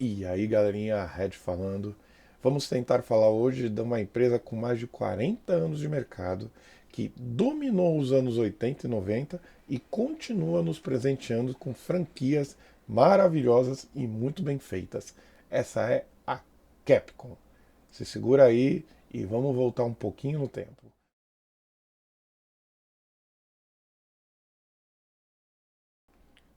E aí, galerinha, Red falando. Vamos tentar falar hoje de uma empresa com mais de 40 anos de mercado, que dominou os anos 80 e 90 e continua nos presenteando com franquias maravilhosas e muito bem feitas. Essa é a Capcom. Se segura aí e vamos voltar um pouquinho no tempo.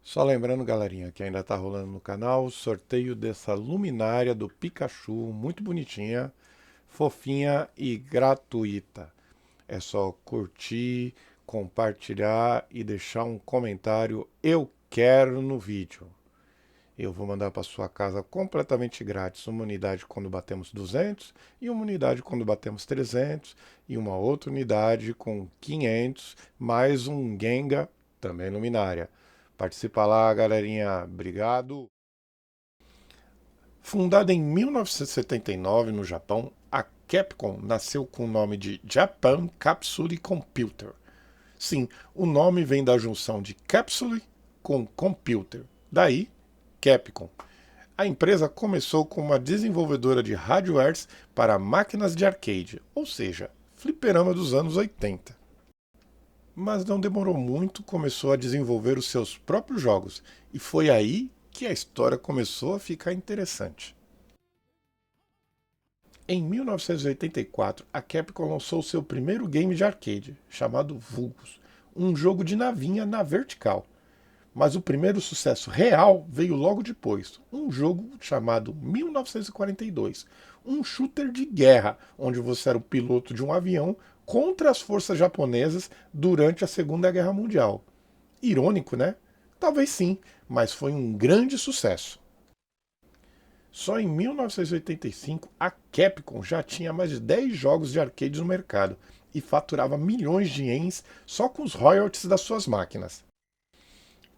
Só lembrando, galerinha, que ainda tá rolando no canal o sorteio dessa luminária do Pikachu, muito bonitinha, fofinha e gratuita. É só curtir, compartilhar e deixar um comentário "Eu quero" no vídeo. Eu vou mandar para sua casa completamente grátis uma unidade quando batemos 200 e uma unidade quando batemos 300 e uma outra unidade com 500 mais um Gengar também luminária. Participa lá, galerinha. Obrigado. Fundada em 1979 no Japão, a Capcom nasceu com o nome de Japan Capsule Computer. Sim, o nome vem da junção de capsule com computer. Daí, Capcom. A empresa começou como uma desenvolvedora de hardwares para máquinas de arcade, ou seja, fliperama dos anos 80. Mas não demorou muito, começou a desenvolver os seus próprios jogos, e foi aí que a história começou a ficar interessante. Em 1984, a Capcom lançou seu primeiro game de arcade, chamado Vulgus, um jogo de navinha na vertical. Mas o primeiro sucesso real veio logo depois, um jogo chamado 1942, um shooter de guerra, onde você era o piloto de um avião contra as forças japonesas durante a Segunda Guerra Mundial. Irônico, né? Talvez sim, mas foi um grande sucesso. Só em 1985 a Capcom já tinha mais de 10 jogos de arcade no mercado e faturava milhões de ienes só com os royalties das suas máquinas.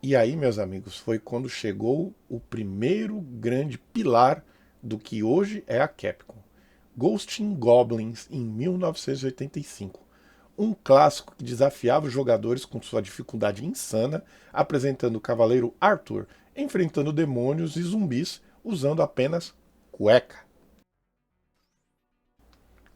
E aí, meus amigos, foi quando chegou o primeiro grande pilar do que hoje é a Capcom. Ghosts Goblins em 1985. Um clássico que desafiava os jogadores com sua dificuldade insana, apresentando o cavaleiro Arthur enfrentando demônios e zumbis usando apenas cueca.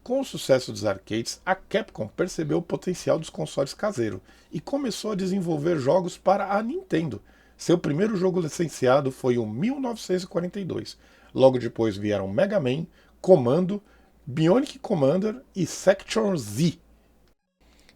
Com o sucesso dos arcades, a Capcom percebeu o potencial dos consoles caseiros e começou a desenvolver jogos para a Nintendo. Seu primeiro jogo licenciado foi o 1942. Logo depois vieram Mega Man, Commando, Bionic Commander e Sector Z.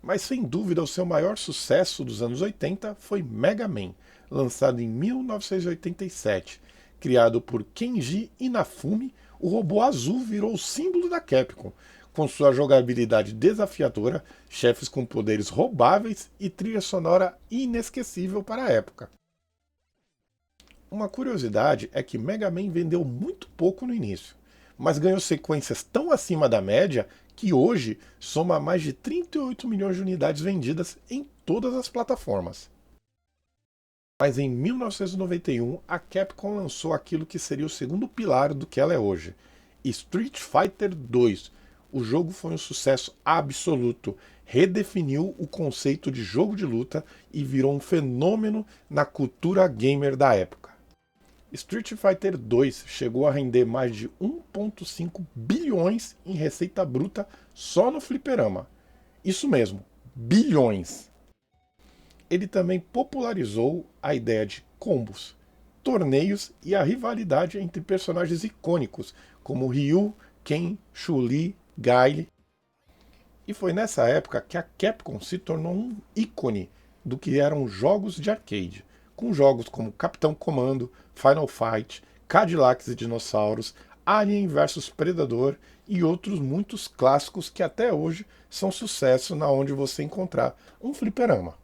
Mas sem dúvida o seu maior sucesso dos anos 80 foi Mega Man, lançado em 1987. Criado por Kenji Inafune, o robô azul virou o símbolo da Capcom, com sua jogabilidade desafiadora, chefes com poderes roubáveis e trilha sonora inesquecível para a época. Uma curiosidade é que Mega Man vendeu muito pouco no início, mas ganhou sequências tão acima da média que hoje soma mais de 38 milhões de unidades vendidas em todas as plataformas. Mas em 1991, a Capcom lançou aquilo que seria o segundo pilar do que ela é hoje, Street Fighter 2. O jogo foi um sucesso absoluto, redefiniu o conceito de jogo de luta e virou um fenômeno na cultura gamer da época. Street Fighter 2 chegou a render mais de 1,5 bilhões em receita bruta só no fliperama. Isso mesmo, bilhões. Ele também popularizou a ideia de combos, torneios e a rivalidade entre personagens icônicos como Ryu, Ken, Chun-Li, Guile. E foi nessa época que a Capcom se tornou um ícone do que eram jogos de arcade, com jogos como Capitão Comando, Final Fight, Cadillacs e Dinossauros, Alien vs Predador e outros muitos clássicos que até hoje são sucesso na onde você encontrar um fliperama.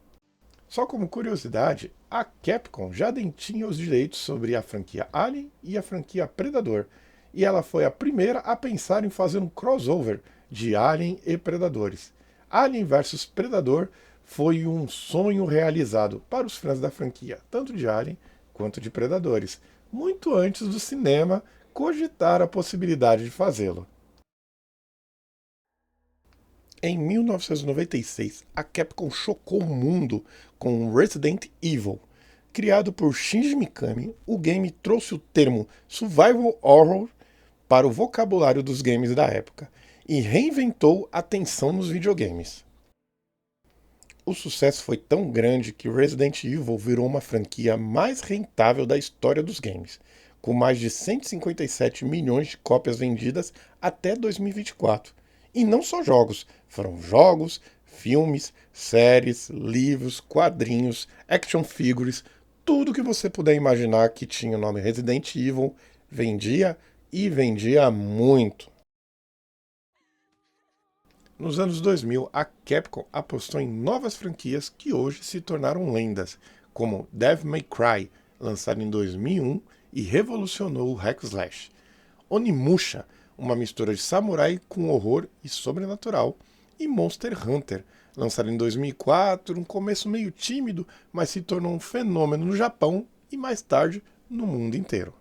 Só como curiosidade, a Capcom já detinha os direitos sobre a franquia Alien e a franquia Predador, e ela foi a primeira a pensar em fazer um crossover de Alien e Predadores. Alien vs Predador foi um sonho realizado para os fãs da franquia, tanto de Alien quanto de Predadores, muito antes do cinema cogitar a possibilidade de fazê-lo. Em 1996, a Capcom chocou o mundo com Resident Evil. Criado por Shinji Mikami, o game trouxe o termo Survival Horror para o vocabulário dos games da época e reinventou a tensão nos videogames. O sucesso foi tão grande que Resident Evil virou uma franquia mais rentável da história dos games, com mais de 157 milhões de cópias vendidas até 2024. E não só jogos, foram jogos, filmes, séries, livros, quadrinhos, action figures, tudo que você puder imaginar que tinha o nome Resident Evil vendia e vendia muito. Nos anos 2000, a Capcom apostou em novas franquias que hoje se tornaram lendas, como Devil May Cry, lançado em 2001 e revolucionou o hack slash. Onimusha, uma mistura de samurai com horror e sobrenatural, e Monster Hunter, lançado em 2004, um começo meio tímido, mas se tornou um fenômeno no Japão e mais tarde no mundo inteiro.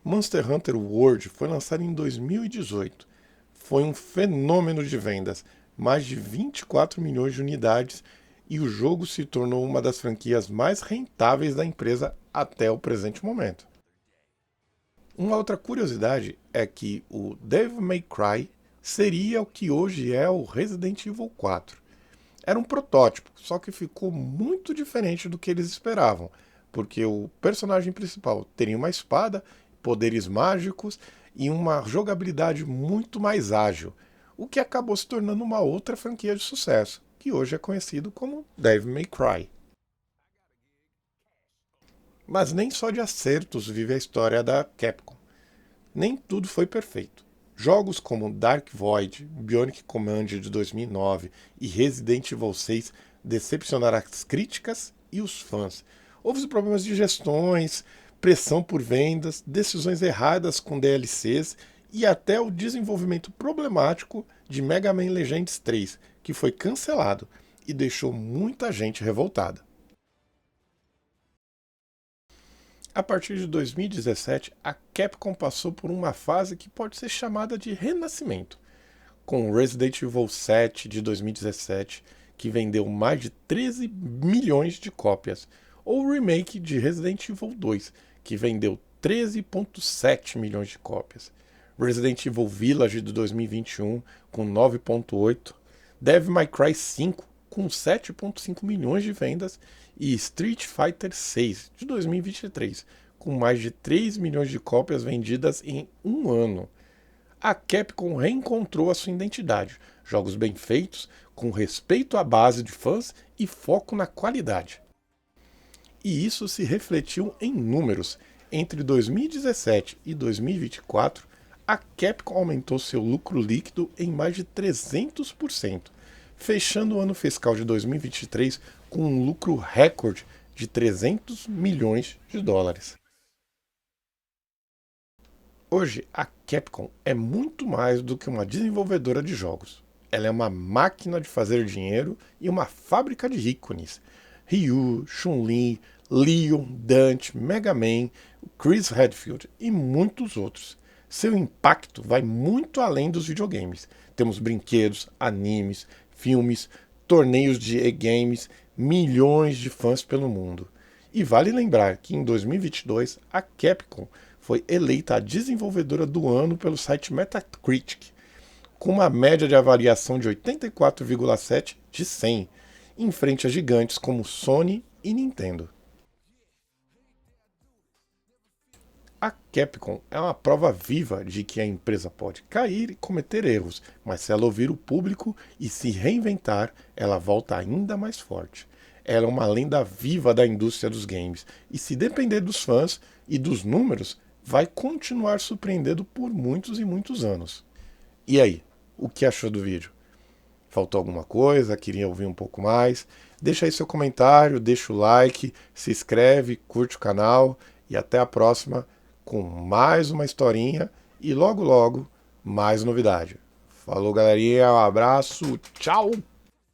Monster Hunter World foi lançado em 2018. Foi um fenômeno de vendas, mais de 24 milhões de unidades, e o jogo se tornou uma das franquias mais rentáveis da empresa até o presente momento. Uma outra curiosidade é que o Devil May Cry seria o que hoje é o Resident Evil 4. Era um protótipo, só que ficou muito diferente do que eles esperavam, porque o personagem principal teria uma espada, poderes mágicos e uma jogabilidade muito mais ágil, o que acabou se tornando uma outra franquia de sucesso, que hoje é conhecido como Devil May Cry. Mas nem só de acertos vive a história da Capcom. Nem tudo foi perfeito. Jogos como Dark Void, Bionic Command de 2009 e Resident Evil 6 decepcionaram as críticas e os fãs. Houve problemas de gestões, pressão por vendas, decisões erradas com DLCs e até o desenvolvimento problemático de Mega Man Legends 3, que foi cancelado e deixou muita gente revoltada. A partir de 2017, a Capcom passou por uma fase que pode ser chamada de renascimento, com Resident Evil 7 de 2017, que vendeu mais de 13 milhões de cópias, ou o remake de Resident Evil 2, que vendeu 13,7 milhões de cópias. Resident Evil Village de 2021, com 9,8, Devil May Cry 5, com 7,5 milhões de vendas, e Street Fighter 6 de 2023, com mais de 3 milhões de cópias vendidas em um ano. A Capcom reencontrou a sua identidade, jogos bem feitos, com respeito à base de fãs e foco na qualidade. E isso se refletiu em números. Entre 2017 e 2024, a Capcom aumentou seu lucro líquido em mais de 300%, fechando o ano fiscal de 2023 com um lucro recorde de 300 milhões de dólares. Hoje, a Capcom é muito mais do que uma desenvolvedora de jogos. Ela é uma máquina de fazer dinheiro e uma fábrica de ícones. Ryu, Chun-Li, Leon, Dante, Mega Man, Chris Redfield e muitos outros. Seu impacto vai muito além dos videogames. Temos brinquedos, animes, filmes, torneios de e-games, milhões de fãs pelo mundo. E vale lembrar que em 2022 a Capcom foi eleita a desenvolvedora do ano pelo site Metacritic, com uma média de avaliação de 84,7 de 100, em frente a gigantes como Sony e Nintendo. A Capcom é uma prova viva de que a empresa pode cair e cometer erros, mas se ela ouvir o público e se reinventar, ela volta ainda mais forte. Ela é uma lenda viva da indústria dos games, e se depender dos fãs e dos números, vai continuar surpreendendo por muitos e muitos anos. E aí, o que achou do vídeo? Faltou alguma coisa? Queria ouvir um pouco mais? Deixa aí seu comentário, deixa o like, se inscreve, curte o canal e até a próxima com mais uma historinha e logo logo mais novidade. Falou, galerinha, um abraço, tchau!